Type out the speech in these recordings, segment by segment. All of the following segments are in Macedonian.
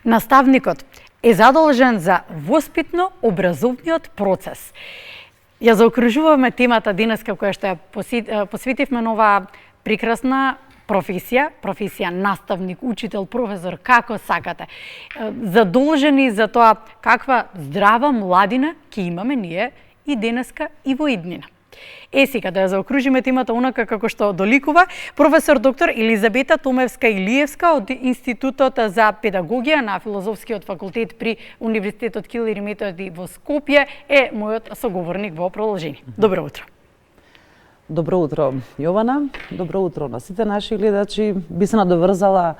Наставникот е задолжен за воспитно-образовниот процес. Ја заокружуваме темата денеска која што ја посветивме на оваа прекрасна професија наставник, учител, професор, како сакате. Задолжени за тоа каква здрава младина ќе имаме ние и денеска и во иднина. Сега да ја заокружиме темата онака како што доликува, професор доктор Елизабета Томевска-Илиевска од Институтот за педагогија на Филозофскиот факултет при Универзитетот Килир и Методи во Скопје е мојот соговорник во продолжение. Добро утро. Добро утро, Јована. Добро утро на сите наши гледачи. Би се надоврзала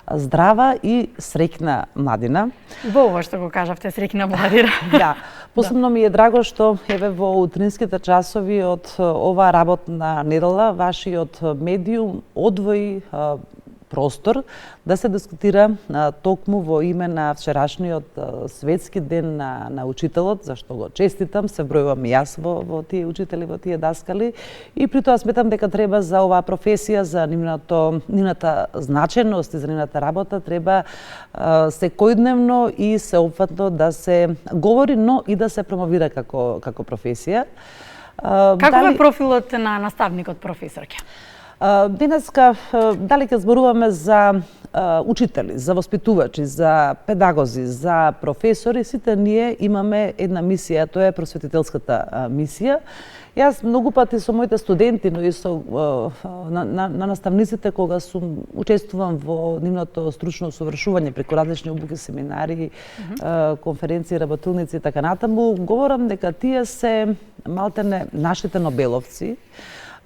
здрава и среќна младина. Во ова што го кажавте, среќна младина. Да. Посебно ми е драго што еве во утринските часови од оваа работна недела вашиот медиум одвои простор да се дискутира токму во име на вчерашниот светски ден на учителот, зашто го честитам, се бројувам и јас во тие учители, во тие даскали, и при тоа сметам дека треба за оваа професија, за нивната значеност и за нивната работа треба секојдневно и сеопфатно да се говори, но и да се промовира како професија. Каков е профилот на наставникот, професорке? Денеска, дали ќе зборуваме за учители, за воспитувачи, за педагози, за професори, сите ние имаме една мисија, тоа е просветителската мисија. Јас многу пати со моите студенти, но и со на наставниците кога сум учествувам во нивното стручно усовршување преку различни обуки, семинари, конференции, работилници и така натаму, говорам дека тие се малтене нашите нобеловци.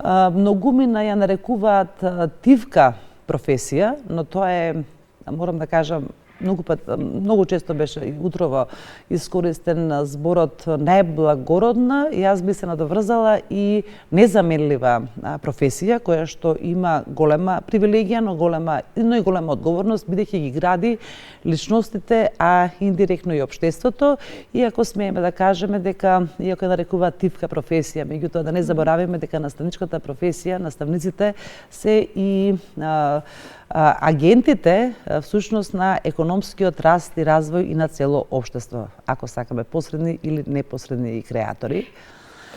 Многумина ја нарекуваат тивка професија, но тоа е, морам да кажам, многу често беше и утрово искористен зборот најблагородна, и јас би се надоврзала и незаменлива професија која што има голема привилегија, но и голема одговорност, бидејќи ги гради личностите, а индиректно и општеството. Иако смееме да кажеме дека, иако ја нарекуваат тивка професија, меѓутоа да не заборавиме дека наставничката професија, наставниците се и агентите всушност на економскиот раст и развој и на цело општество, ако сакаме посредни или непосредни креатори.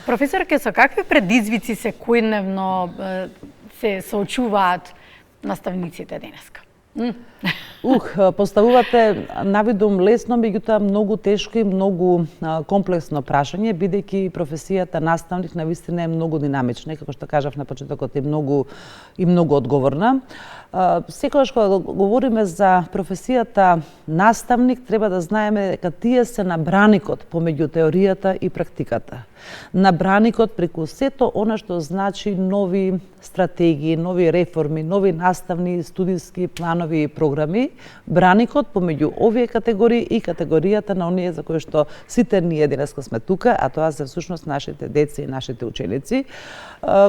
Професорке, со какви предизвици секојдневно се соочуваат наставниците денеска? Поставувате навидум лесно, меѓутоа многу тешко и многу комплексно прашање, бидејќи професијата наставник навистина е многу динамична, како што кажав на почетокот, е многу одговорна. Секогаш кога говориме за професијата наставник, треба да знаеме дека тие се на браникот помеѓу теоријата и практиката. На браникот преку сето она што значи нови стратегии, нови реформи, нови наставни студиски планови и програми, браникот помеѓу овие категории и категоријата на оние за кои што сите ние денеска сме тука, а тоа се всушност нашите деца и нашите ученици.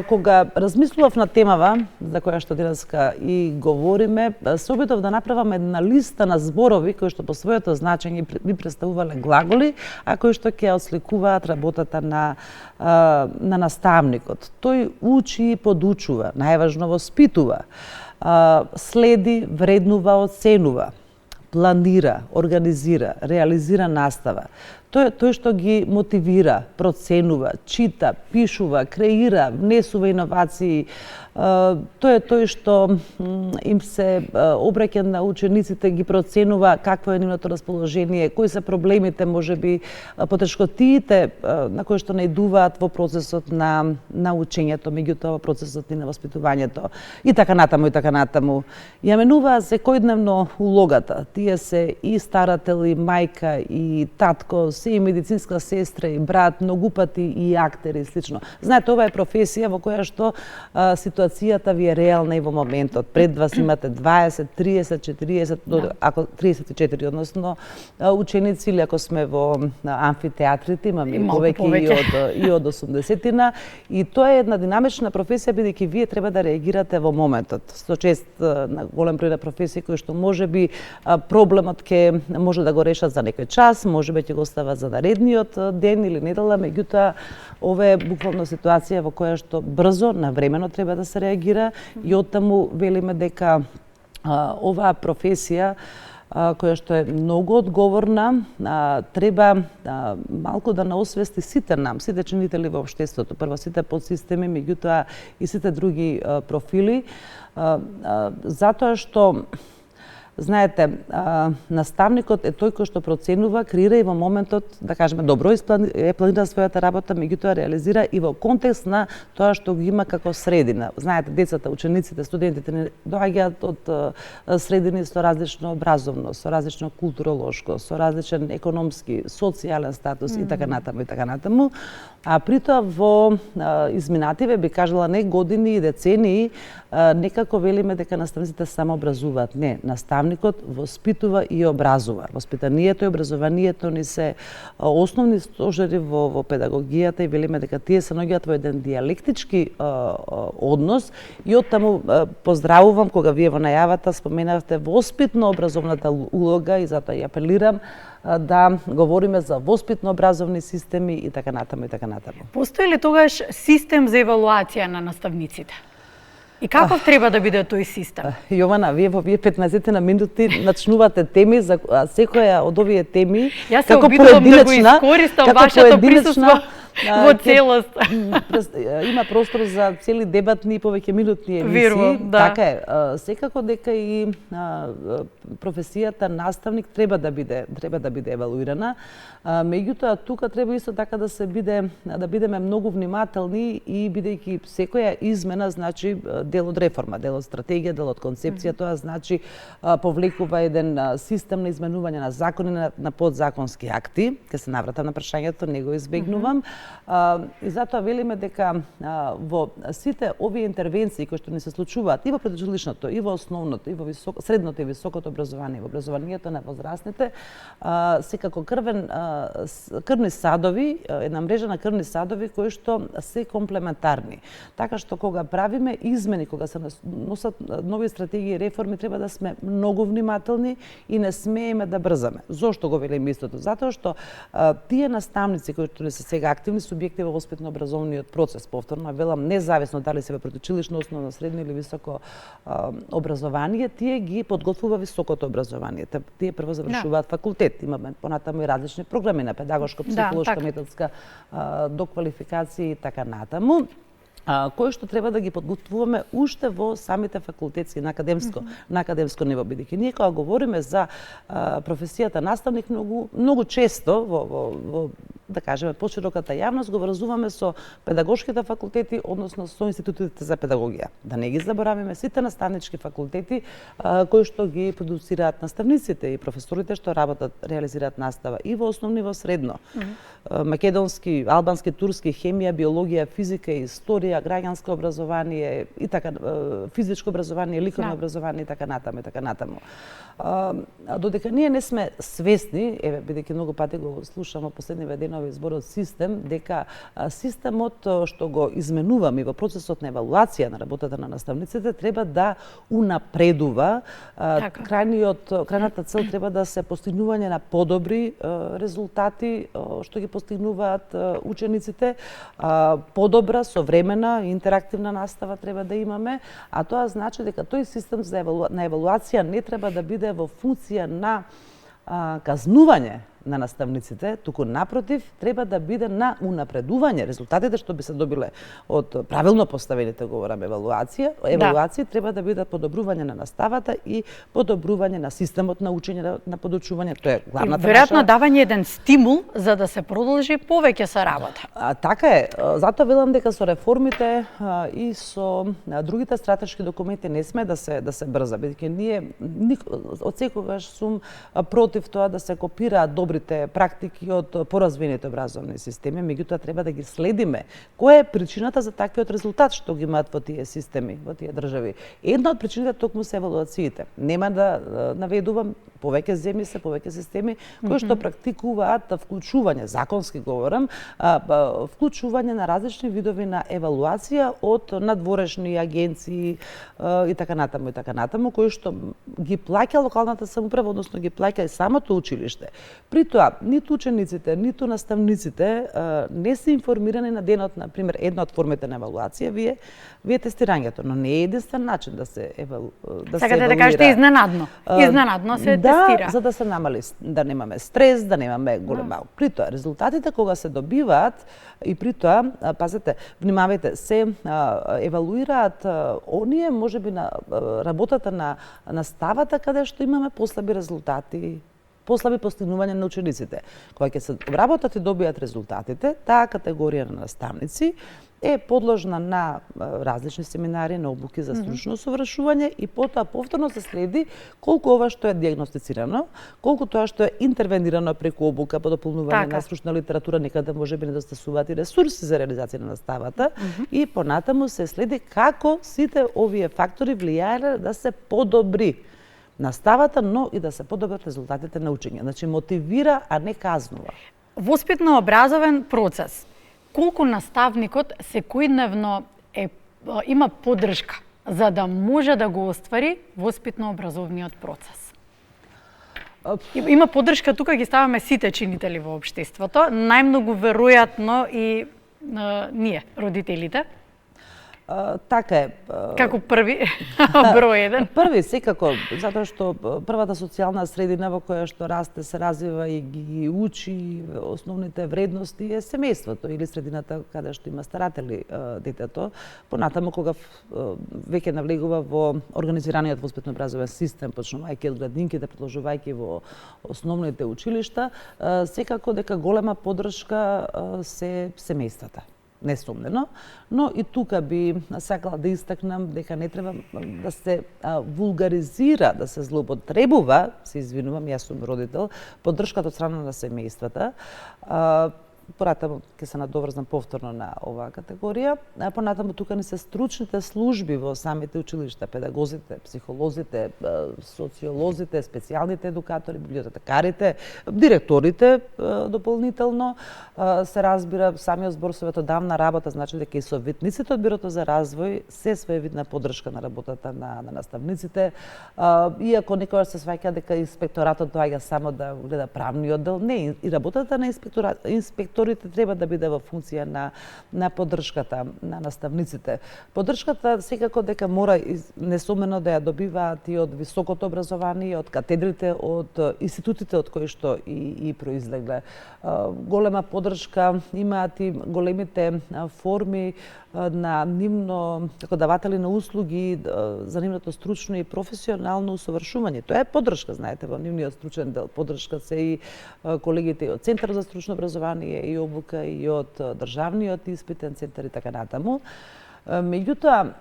Кога размислував на темава за која што денеска и говориме, се обидов да направам една листа на зборови кои што по своето значење би представувале глаголи, а кои што ќе осликуваат работата на наставникот. Тој учи и подучува, најважно воспитува, следи, вреднува, оценува, планира, организира, реализира настава. Тој што ги мотивира, проценува, чита, пишува, креира, внесува иновации, тој е тој што им се обраќа на учениците, ги проценува какво е нивното расположение, кои се проблемите, можеби потешкотиите на кои што наидуваат во процесот на учењето, меѓутоа во процесот и на воспитувањето, и така натаму, и така натаму. Ја менуваат секојдневно улогата. Тие се и старател, и мајка, и татко, се и медицинска сестра, и брат, многу пати и актер и слично. Знаете, ова е професија во која што ситуацијата ви е реална и во моментот. Пред вас имате 20, 30, 40, ако 34, односно ученици, или ако сме во амфитеатрите, имаме повеќе и од 80-тина, и тоа е една динамична професија, бидејќи вие треба да реагирате во моментот. Со чест на голем број на професии кои што можеби проблемот ќе може да го решат за некој час, можеби ќе го остават за наредниот ден или недела, меѓутоа ова е буквално ситуација во која што брзо, навремено треба да се реагира, и оттаму велиме дека оваа професија која што е многу одговорна, треба малку да наосвести сите нам, сите чинители во општеството, прво сите подсистеми, меѓутоа и сите други профили, затоа што знаете, наставникот е тој кој што проценува, креира и во моментот, да кажеме, добро планира својата работа, меѓутоа реализира и во контекст на тоа што го има како средина. Знаете, децата, учениците, студентите не доаѓаат од средини со различно образовно, со различно културолошко, со различен економски, социјален статус и така натаму. А при тоа во изминативе, би кажала, не години и децении, некако велиме дека наставниците само образуваат. Не, наставникот воспитува и образува. Воспитанието и образованието ни се основни стожери во педагогијата и велиме дека тие се наоѓаат во еден диалектички однос и оттаму поздравувам кога вие во најавата споменавте воспитно образовната улога и затоа ја апелирам да говориме за воспитно образовни системи и така натаму и така натаму. Постои ли тогаш систем за евалуација на наставниците? И каков треба да биде тој систем? Јована, вие во 15 на минути начнувате теми за секоја од овие теми. Јас се обидувам да го искористам вашето присуство во целост. Има простор за цели дебатни и повеќе минутни емисии. Верувам, да. Така е. Секако дека и професијата наставник треба да биде евалуирана. Меѓутоа тука треба исто така да бидеме многу внимателни и бидејќи секоја измена значи дел од реформа, дел од стратегија, дел од концепција, тоа значи повлекува еден систем на изменување на закони, на подзаконски акти. Ке се навратам на прашањето, не го избегнувам. И затоа велиме дека во сите овие интервенции кои што ни се случуваат и во предучилишното, и во основното, и во средното и високото образование, во образованието на возрастните, секако крвни садови, една мрежа на крвни садови кои што се комплементарни. Така што кога правиме измени, кога се носат нови стратегии и реформи, треба да сме многу внимателни и не смееме да брзаме. Зошто го велим истото? Затоа што тие наставници кои што не се сега активни субјекти во воспитно-образовниот процес, повторно велам, независно дали се во предучилишно, основно, средно или високо образование, тие ги подготвува високото образование. Тие прво завршуваат факултет. Имаме понатаму и различни програми на педагошко, психолошка, методска доквалификација и така натаму, кои што треба да ги подготвуваме уште во самите факултетски на академско ниво, бидејќи ние кога говориме за професијата наставник многу често во да кажеме пошироката јавност го врзуваме со педагошките факултети, односно со институтите за педагогија. Да не ги заборавиме сите наставнички факултети кои што ги продуцираат наставниците и професорите што работат, реализираат настава и во основно и во средно. Македонски, албански, турски, хемија, биологија, физика, историја, граѓанско образование и така физичко образование, ликовно образование и така натаму. Додека ние не сме свесни, еве бидејќи многу пати го слушам во последниве денови зборот систем, дека системот што го изменуваме во процесот на евалуација на работата на наставниците треба да унапредува. Крајната цел треба да се постигнување на подобри резултати што ги постигнуваат учениците, подобра, современа, интерактивна настава треба да имаме, а тоа значи дека тој систем на евалуација не треба да биде во функција на казнување на наставниците, туку напротив, треба да биде на унапредување. Резултатите што би се добиле од правилно поставените, говорам, евалуација треба да биде подобрување на наставата и подобрување на системот на учење, на подучување. Тоа е главната наша. Веројатно давање еден стимул за да се продолжи повеќе со работа. Така е. Затоа велам дека со реформите и со другите стратешки документи не сме да се брза, бидејќи ние од секогаш сум против тоа да се копираат добрите практики од поразвините образовни системи, меѓутоа треба да ги следиме. Која е причината за таквиот резултат што ги имаат во тие системи, во тие држави? Една од причините токму се евалуациите. Нема да наведувам, повеќе земји се, повеќе системи кои што практикуваат вклучување, законски говорам, вклучување на различни видови на евалуација од надворешни агенции и така натаму, кои што ги плаќа локалната самоуправа, односно ги плаќа и самото училиште. При тоа, ниту учениците, ниту наставниците не се информирани на денот, на пример, една од формите на евалуација вие тестирањето, но не е единствен начин да се евалуира. Сакате да кажете изненадно. Изненадно се тестира. За да се намали, да немаме стрес, да немаме голема. Притоа резултатите кога се добиваат и притоа пазете, внимавајте, се евалуираат оние можеби на работата на наставата каде што имаме послаби резултати, послаби постигнување на учениците. Кога ќе се обработат и добијат резултатите, таа категорија на наставници е подложна на различни семинари, на обуки за стручно усовршување и потоа повторно се следи колку ова што е дијагностицирано, колку тоа што е интервенирано преку обука по дополнување на стручна литература, некаде можеби недостасуваат и ресурси за реализација на наставата и понатаму се следи како сите овие фактори влијаеле да се подобри наставата, но и да се подобрат резултатите на учење. Значи мотивира, а не казнува. Воспитно-образовен процес. Колку наставникот секојдневно има поддршка за да може да го оствари воспитно-образовниот процес? Има поддршка, тука ги ставаме сите чинители во општеството, најмногу веројатно и ние, родителите. Така е. Како први број еден. Први секако, затоа што првата социјална средина во која што расте, се развива и ги учи основните вредности е семејството или средината каде што има старатели детето. Понатаму кога веќе навлегува во организираниот воспитно-образовен систем, почнувајќи од градинките, продолжувајќи во основните училишта, секако дека голема поддршка се семејствата. Несомнено, но и тука би сакала да истакнам дека не треба да се вулгаризира, да се злоупотребува, се извинувам, јас сум родител, поддршката од страна на семејствата. Понатаму ќе се надоврзам повторно на оваа категорија. Понатаму тука не се стручните служби во самите училишта, педагозите, психолозите, социолозите, специјалните едукатори, библиотекарите, директорите дополнително. Се разбира, самиот збор Совет одамна работа, значи дека и советниците од Бирото за развој се своевидна поддршка на работата на наставниците. Иако некојаш се сваќа дека инспекторатот доаѓа само да гледа правниот дел, не, и работата на инспекторите треба да биде во функција на поддршката на наставниците. Поддршката секако дека мора несомнено да ја добиваат и од високото образование, од катедрите, од институтите од кои што и произлегле. Голема поддршка имаат и големите форми на нивно како даватели на услуги за нивното стручно и професионално усовршување. Тоа е поддршка, знаете, во нивниот стручен дел. Поддршка се и колегите од Центар за стручно образование и обука и од државниот испитен центар и така натаму. Меѓутоа,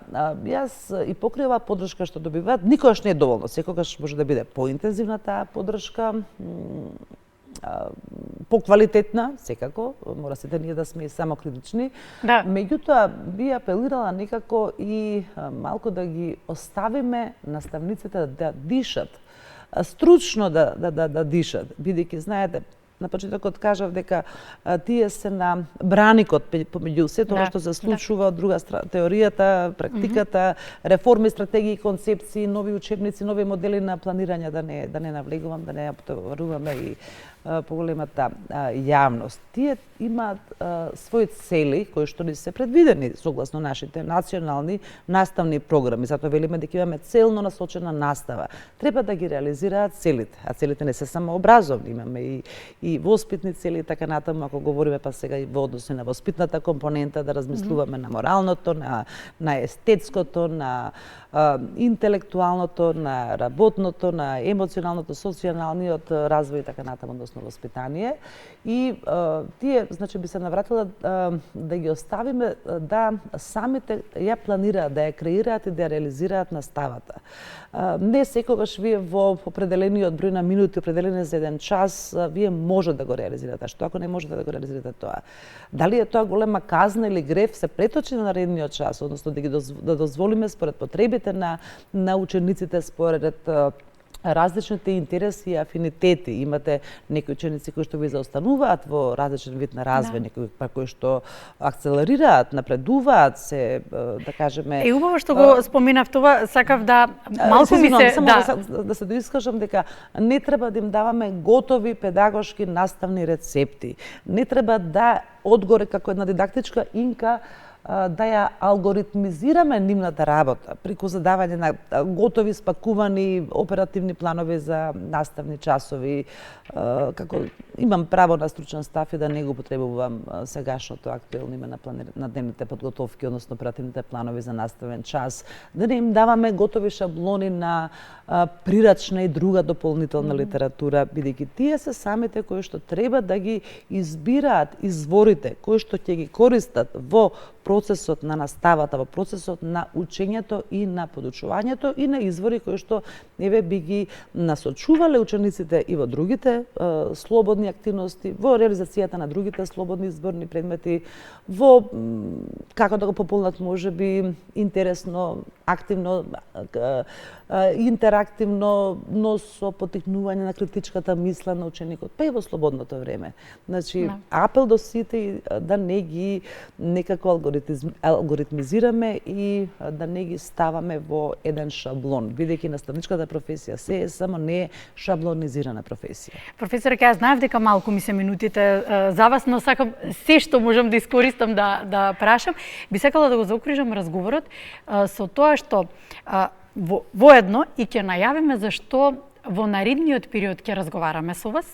јас и покрај оваа поддршка што добиваат, никогаш не е доволно. Секогаш може да биде поинтензивна таа поддршка, поквалитетна, секако, мора сите ние да сме самокритични. Да. Меѓутоа, би апелирала некако и малку да ги оставиме наставниците да дишат, стручно да дишат, бидејќи знаете, на почетокот кажав дека тие се на браникот помеѓу се тоа што се случува од друга страна, теоријата, практиката, реформи, стратегии, концепции, нови учебници, нови модели на планирање, да не навлегувам, да не ја потоваруваме и поголемата јавност. Тие имаат своји цели кои што ни се предвидени согласно нашите национални наставни програми. Затоа велиме дека имаме целно насочена настава. Треба да ги реализираат целите, а целите не се само образовни, имаме и воспитни цели и така натаму, ако говориме па сега и во односи на воспитната компонента, да размислуваме на моралното, на естетското, на интелектуалното, на работното, на емоционалното, социјалниот развој и така натаму, односно воспитание. И тие, значи, би се навратила да ги оставиме да самите ја планираат, да ја креираат и да ја реализираат наставата. Не секогаш вие во определениот број на минути, определени за еден час, вие може да го реализирате. Што ако не можете да го реализирате тоа? Дали е тоа голема казна или греф, се преточи на наредниот час, односно да дозволиме според потребите на учениците, според различните интереси и афинитети. Имате некои ученици кои што ви заостануваат во различен вид на развој, некои кои што акцелерираат, напредуваат, се, да кажеме... Убаво што го споменав това, сакав да малку ми се... Да се доискажам дека не треба да им даваме готови педагошки наставни рецепти. Не треба да одгоре како една дидактичка инка да ја алгоритмизираме нивната работа преку задавање на готови спакувани оперативни планови за наставни часови, како имам право на стручен став и да не го потребувам сегашното актуелно име на дневните подготовки, односно оперативните планови за наставен час, да не им даваме готови шаблони на прирачна и друга дополнителна литература, бидејќи тие се самите кои што треба да ги избираат изворите кои што ќе ги користат во процесот на наставата, во процесот на учењето и на подучувањето и на извори кои што еве би ги насочувале учениците и во другите слободни активности, во реализацијата на другите слободни изборни предмети, во како да го пополнат можеби интересно, активно, интерактивно, но со поттикнување на критичката мисла на ученикот, па и во слободното време. Значи, апел до сите да не ги некако алгоритмизираме и да не ги ставаме во еден шаблон, бидејќи наставничката професија се е само не е шаблонизирана професија. Професоре, ја знаев дека малку ми се минутите за вас, но сакам се што можам да искористам да прашам. Би сакала да го заокружам разговорот со тоа што воедно и ќе најавиме зашто во наредниот период ќе разговараме со вас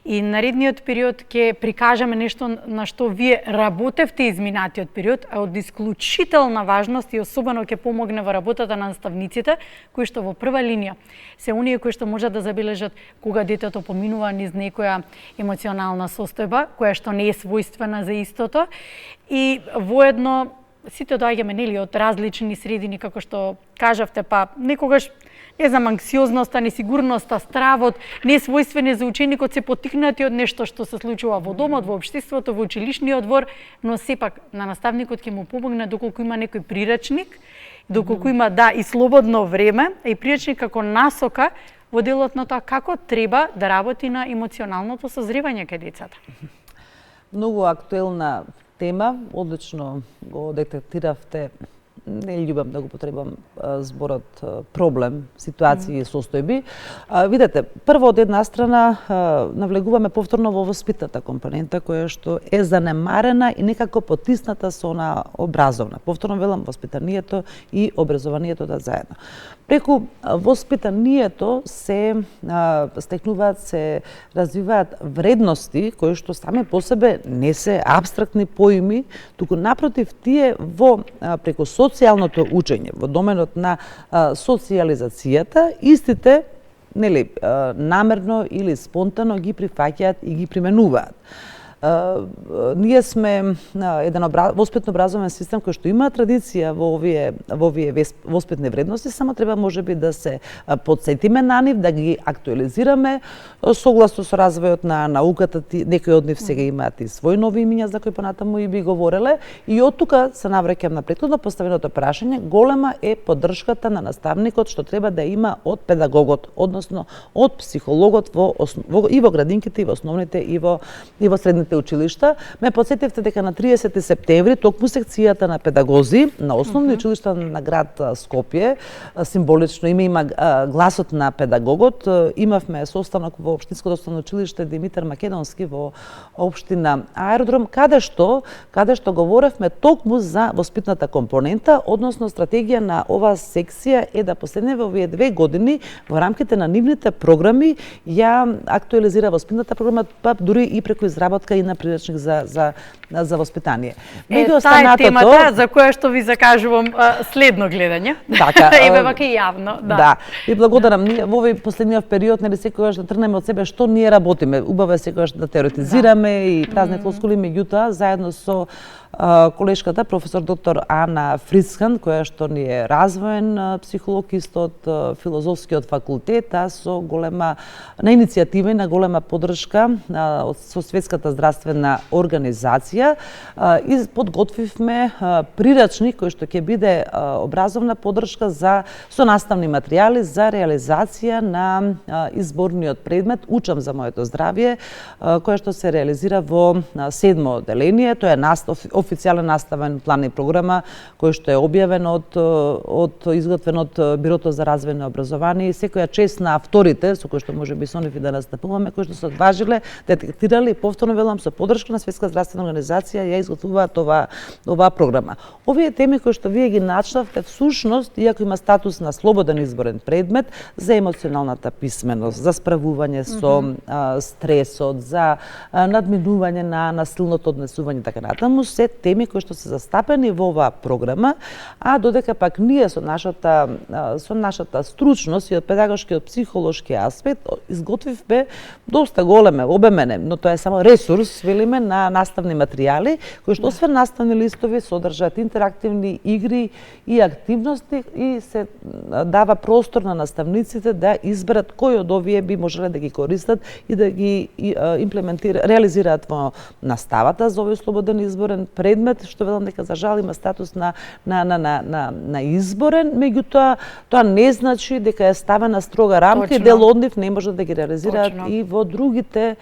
и наредниот период ќе прикажеме нешто на што вие работевте изминатиот период, а од исклучителна важност и особено ќе помогне во работата на наставниците, кои што во прва линија се оние кои што можат да забележат кога детето поминува низ некоја емоционална состојба, која што не е својствена за истото и воедно сите доаѓаме нели од различни средини, како што кажавте, па некогаш не знам, анксиозноста, несигурноста, стравот, не својствени за ученикот, се поттикнати од нешто што се случува во домот, во општеството, во училишниот двор, но сепак на наставникот ќе му помогне доколку има некој прирачник, доколку има и слободно време, и прирачник како насока во делот на тоа како треба да работи на емоционалното созревање кај децата. Многу актуелна тема, одлично го детектиравте. Не љубам да го потребам зборот проблем, ситуации и состојби. Видете, прво од една страна навлегуваме повторно во воспитната компонента која што е занемарена и некако потисната со она образовна. Повторно велам, воспитанието и образованието да заедно. Преку воспитанието се стекнуваат, се развиваат вредности кои што сами по себе не се апстрактни поими, туку напротив тие преку социјалното учење, во доменот на социјализацијата, истите нели намерно или спонтано ги прифаќаат и ги применуваат. Ние сме еден воспитно-образовен систем кој што има традиција во овие воспитни вредности, само треба можеби да се потсетиме на нив, да ги актуализираме согласно со развојот на науката. Некои од нив сега имаат и своји нови имиња за кои понатаму и би говореле. И од тука се навраќам на претходно поставеното прашање, голема е поддршката на наставникот што треба да има од педагогот, односно од психологот и во градинките, и во основните, и во средните училишта. Ме потсетивте дека на 30 септември токму секцијата на педагози на основни училишта на град Скопје, символично има гласот на педагогот. Имавме состанок во општинското основно училиште Димитар Македонски во општина Аеродром, каде што говоревме токму за воспитната компонента, односно стратегија на оваа секција е да последниве овие 2 години во рамките на нивните програми ја актуализира воспитната програма, па дури и преку изработка и на прирачник за воспитание. Таа е темата за која што ви закажувам следно гледање. Така, еве вака и јавно, да. Да. И благодарам. Ние во овој последниот период нели секогаш да тргнеме од себе што ние работиме. Убаво е секогаш да теоретизираме и празни флоскули, меѓутоа заедно со колешката професор доктор Ана Фрицхан, која што ни е развоен психолог од филозофскиот факултет, а со голема на иницијатива и на голема поддршка со Светската здравствена организација и подготвивме прирачник кој што ќе биде образовна поддршка со наставни материјали за реализација на изборниот предмет Учам за моето здравје, која што се реализира во 7 одделение. Тоа е официјален наставен план и програма кој што е објавен изготвен од Бирото за развој на образование и секоја чест на авторите со кои што можеби со нив и да настапуваме, кои што се одважиле, детектирале и повторно велам со поддршка на Светска здравствена организација ја изготвуваат оваа програма. Овие теми кои што вие ги начнавте всушност, иако има статус на слободен изборен предмет, за емоционалната писменост, за справување со стресот, за надминување на насилното однесување и така натаму, се теми кои што се застапени во оваа програма, а додека пак ние со нашата стручност и од педагошки и од психолошки аспект изготвивме доста големе, обемене, но тоа е само ресурс, велиме, на наставни материјали, кои што освен наставни листови содржат интерактивни игри и активности и се дава простор на наставниците да изберат кои од овие би можеле да ги користат и да ги реализираат во наставата за овој слободен изборен предмет, што велам дека за жал има статус на изборен, меѓутоа тоа не значи дека е ставена строга рамка и дел од нив не може да ги реализираат и во другите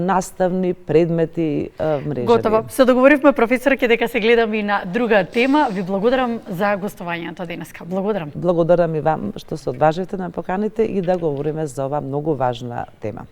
наставни предмети мрежеви. Готово. Се договоривме, професорке, дека се гледаме и на друга тема. Ви благодарам за гостувањето денеска. Благодарам. Благодарам и вам што се одваживте да ме поканите и да говориме за оваа многу важна тема.